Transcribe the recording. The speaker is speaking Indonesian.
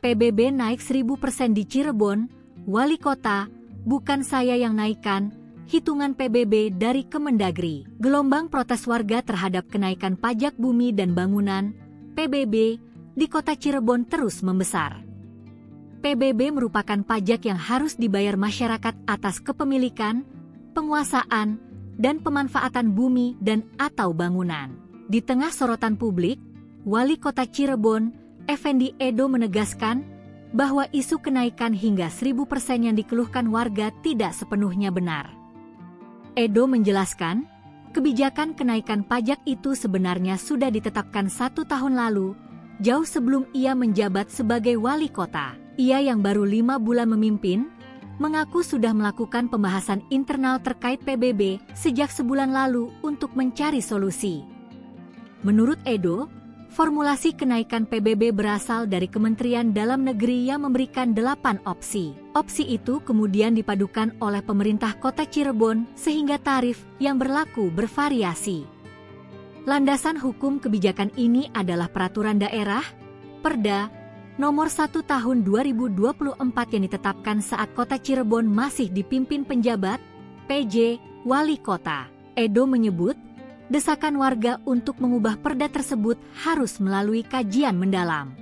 PBB naik 1000% di Cirebon, Wali Kota, bukan saya yang naikkan, hitungan PBB dari Kemendagri. Gelombang protes warga terhadap kenaikan pajak bumi dan bangunan, PBB, di kota Cirebon terus membesar. PBB merupakan pajak yang harus dibayar masyarakat atas kepemilikan, penguasaan, dan pemanfaatan bumi dan atau bangunan. Di tengah sorotan publik, Wali Kota Cirebon, Effendi Edo menegaskan bahwa isu kenaikan hingga 1000% yang dikeluhkan warga tidak sepenuhnya benar. Edo menjelaskan, kebijakan kenaikan pajak itu sebenarnya sudah ditetapkan 1 tahun lalu, jauh sebelum ia menjabat sebagai wali kota. Ia yang baru 5 bulan memimpin, mengaku sudah melakukan pembahasan internal terkait PBB sejak sebulan lalu untuk mencari solusi. Menurut Edo, formulasi kenaikan PBB berasal dari Kementerian Dalam Negeri yang memberikan 8 opsi. Opsi itu kemudian dipadukan oleh pemerintah kota Cirebon sehingga tarif yang berlaku bervariasi. Landasan hukum kebijakan ini adalah Peraturan Daerah, Perda, Nomor 1 Tahun 2024 yang ditetapkan saat kota Cirebon masih dipimpin penjabat, PJ, Wali Kota. Edo menyebut, desakan warga untuk mengubah perda tersebut harus melalui kajian mendalam.